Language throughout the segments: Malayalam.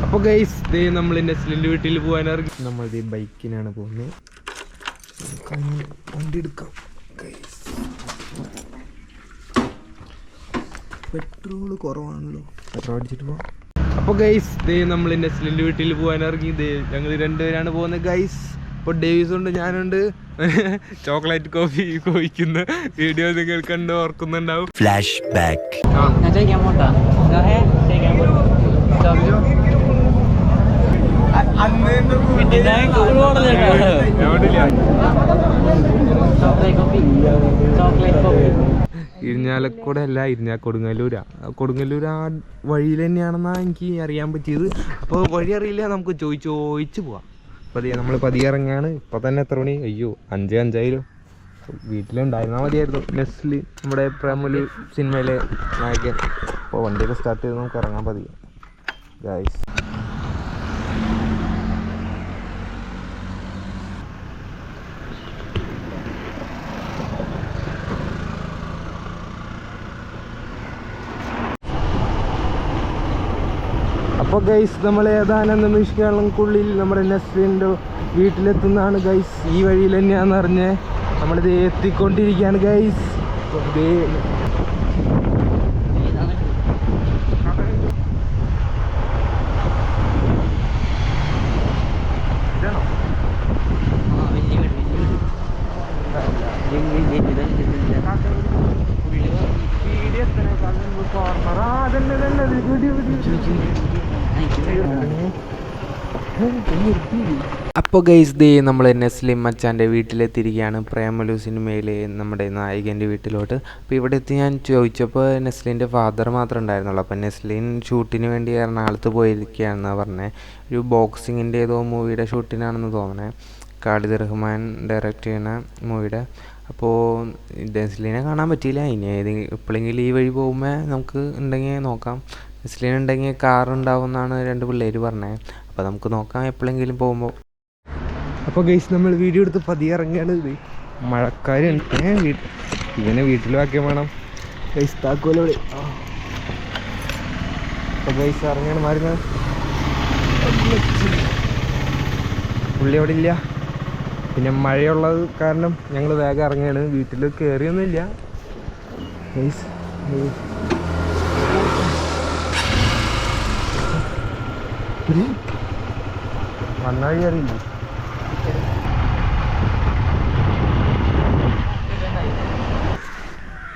അപ്പോൾ ഗൈസ് ദേ നമ്മൾ നെസ്ലിൻ്റെ വീട്ടിൽ പോകാൻ ഇറങ്ങി. നമ്മൾ ഈ ബൈക്കിനാണ് പോകുന്നത്. വണ്ടി എടുക്കാം ഗൈസ്. പെട്രോൾ കുറവാണല്ലോ, പെട്രോൾ അടിച്ചിട്ട് പോവാം. അപ്പോൾ ഗൈസ് ദേ നമ്മൾ നെസ്ലിൻ്റെ വീട്ടിൽ പോകാൻ ഇറങ്ങി. ഞങ്ങൾ രണ്ടുപേരാണ് പോകുന്നത് ഗൈസ്. ഇപ്പോൾ ഡേവിസ് ഉണ്ട്, ഞാനുണ്ട്. ചോക്ലേറ്റ് കോഫി കോഴിക്കുന്ന വീഡിയോ നിങ്ങൾ കണ്ട് ഓർക്കുന്നുണ്ടാവും. Flash back. ഇരിഞ്ഞാലക്കുട അല്ല, കൊടുങ്ങല്ലൂരാ. കൊടുങ്ങല്ലൂർ ആ വഴിയിൽ തന്നെയാണെന്നാണ് എനിക്ക് അറിയാൻ പറ്റിയത്. അപ്പോൾ വഴി അറിയില്ല, നമുക്ക് ചോദിച്ച് പോവാം. അപ്പോൾ നമ്മൾ പതിയെ ഇറങ്ങാണ്. ഇപ്പോൾ തന്നെ എത്ര മണി? അയ്യോ 5:05. വീട്ടിലുണ്ടായിരുന്നാൽ മതിയായിരുന്നു. നെസ്ലി നമ്മുടെ പ്രേമലു സിനിമയിലെ നായകൻ. അപ്പോൾ വണ്ടിയൊക്കെ സ്റ്റാർട്ട് ചെയ്ത് നമുക്ക് ഇറങ്ങാൻ പതിയെ ഗൈസ്. അപ്പോൾ ഗൈസ് നമ്മൾ ഏതാനും നിമിഷങ്ങൾക്കുള്ളിൽ നമ്മുടെ നെസ്ലിൻ്റെ വീട്ടിലെത്തുന്നതാണ് ഗൈസ്. ഈ വഴിയിൽ തന്നെയാണെന്ന് അറിഞ്ഞ് നമ്മളിത് എത്തിക്കൊണ്ടിരിക്കുകയാണ് ഗൈസ്. അപ്പോൾ ഗൈസ് ദേ നമ്മൾ നെസ്ലിം മച്ചാൻ്റെ വീട്ടിലെത്തിയിരിക്കുകയാണ്. പ്രേമലു സിനിമയിലെ നമ്മുടെ നായകൻ്റെ വീട്ടിലോട്ട്. അപ്പോൾ ഇവിടെ എത്തി ഞാൻ ചോദിച്ചപ്പോൾ നെസ്ലിൻ്റെ ഫാദർ മാത്രമേ ഉണ്ടായിരുന്നുള്ളൂ. അപ്പോൾ നെസ്ലിൻ ഷൂട്ടിന് വേണ്ടി എറണാകുളത്ത് പോയിരിക്കുകയാണെന്നാണ് പറഞ്ഞത്. ഒരു ബോക്സിങ്ങിൻ്റെ ഏതോ മൂവിയുടെ ഷൂട്ടിനാണെന്ന് തോന്നണേ. ഖാലിദ് റഹ്മാൻ ഡയറക്റ്റ് ചെയ്യുന്ന മൂവിയുടെ. അപ്പോൾ നെസ്ലിനെ കാണാൻ പറ്റിയില്ല. ഇനി എപ്പോഴെങ്കിലും ഈ വഴി പോകുമ്പോൾ നമുക്ക് ഉണ്ടെങ്കിൽ നോക്കാം. നെസ്ലിൻ ഉണ്ടെങ്കിൽ കാറുണ്ടാവും എന്നാണ് 2 പിള്ളേർ പറഞ്ഞത്. അപ്പോൾ നമുക്ക് നോക്കാം എപ്പോഴെങ്കിലും പോകുമ്പോൾ. അപ്പോൾ ഗൈസ് നമ്മൾ വീഡിയോ എടുത്ത് പതിയെ ഇറങ്ങിയാണ്. ഇത് മഴക്കാരുണ്ട്. ഇവനെ വീട്ടിലാക്കിയാൽ വേണം ഗൈസ്. താക്കോലോടെ. അപ്പോൾ ഗൈസ് ഇറങ്ങിയാണ് മാറുന്നത്. പുള്ളി അവിടെ ഇല്ല. പിന്നെ മഴയുള്ളത് കാരണം ഞങ്ങൾ വേഗം ഇറങ്ങിയാണ്. വീട്ടിൽ കയറിയൊന്നുമില്ല ഗൈസ്. വന്നാഴി അറിയില്ല.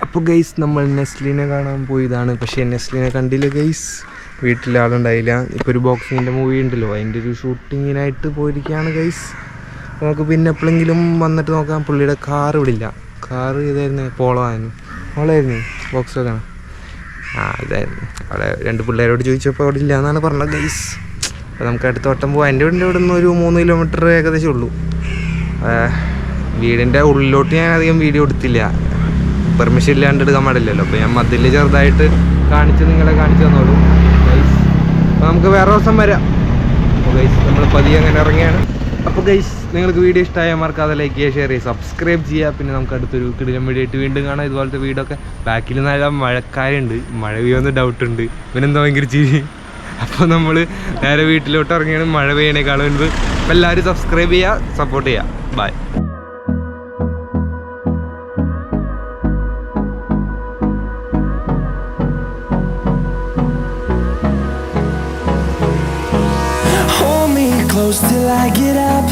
അപ്പോൾ ഗൈസ് നമ്മൾ നെസ്ലിനെ കാണാൻ പോയതാണ്. പക്ഷേ നെസ്ലിനെ കണ്ടില്ല ഗൈസ്. വീട്ടിൽ ആളുണ്ടായില്ല. ഇപ്പോൾ ഒരു ബോക്സിങ്ങിൻ്റെ മൂവി ഉണ്ടല്ലോ, അതിൻ്റെ ഒരു ഷൂട്ടിങ്ങിനായിട്ട് പോയിരിക്കുകയാണ് ഗൈസ്. നമുക്ക് പിന്നെ എപ്പോഴെങ്കിലും വന്നിട്ട് നോക്കാം. പുള്ളിയുടെ കാർ ഇവിടെ ഇല്ല. കാറ് ഇതായിരുന്നു, പോളോ ആയിരുന്നു. പോളായിരുന്നു ബോക്സ് വെക്കണം. ഇതായിരുന്നു. അവിടെ 2 പിള്ളേരോട് ചോദിച്ചപ്പോൾ അവിടെ ഇല്ല എന്നാണ് പറഞ്ഞത് ഗൈസ്. അപ്പോൾ നമുക്ക് അടുത്ത വട്ടം പോകാം. എൻ്റെ വീടിൻ്റെ ഇവിടെ നിന്ന് ഒരു 3 കിലോമീറ്റർ ഏകദേശം ഉള്ളൂ. വീടിൻ്റെ ഉള്ളിലോട്ട് ഞാൻ അധികം വീഡിയോ എടുത്തില്ല, പെർമിഷൻ ഇല്ലാണ്ട് എടുക്കാൻ പാടില്ലല്ലോ. അപ്പോൾ ഞാൻ മതിൽ ചെറുതായിട്ട് നിങ്ങളെ കാണിച്ചു തന്നോളൂ ഗൈസ്. അപ്പോൾ നമുക്ക് വേറെ ദിവസം വരാം. അപ്പോൾ ഗൈസ് നമ്മൾ പതിയെ അങ്ങനെ ഇറങ്ങിയാണ്. അപ്പോൾ ഗൈസ് നിങ്ങൾക്ക് വീഡിയോ ഇഷ്ടമായാൽ മറക്കാതെ ലൈക്ക് ചെയ്യുക, ഷെയർ ചെയ്യുക, സബ്സ്ക്രൈബ് ചെയ്യുക. പിന്നെ നമുക്ക് അടുത്തൊരു കിടിലം വീഡിയോ ആയിട്ട് വീണ്ടും കാണാം. ഇതുപോലത്തെ വീഡിയോ ഒക്കെ. ബാക്കിൽ നല്ല മഴക്കാരുണ്ട്, മഴ പെയ്യുമെന്ന് ഡൗട്ടുണ്ട്. ഇവനെന്തോ ഭയങ്കര ചിരി. അപ്പോൾ നമ്മൾ നേരെ വീട്ടിലോട്ട് ഇറങ്ങിയാണ് മഴ പെയ്യണേക്കാളും മുൻപ്. അപ്പോൾ എല്ലാവരും സബ്സ്ക്രൈബ് ചെയ്യുക, സപ്പോർട്ട് ചെയ്യുക. By. Close till I get up.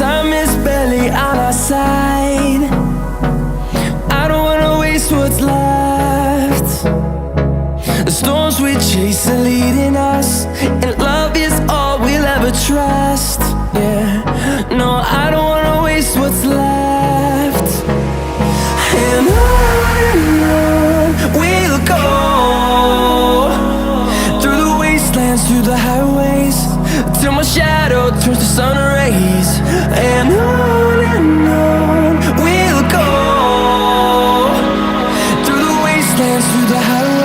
Time is barely on our side. I don't wanna waste what's left. The storms we chase are leading us, and love is all we'll ever trust. Yeah, no, I don't wanna waste what's left. And on we'll go, through the wastelands, through the highways, till my shadow turns to sun rays. And on we'll go, through the wastelands, through the highways.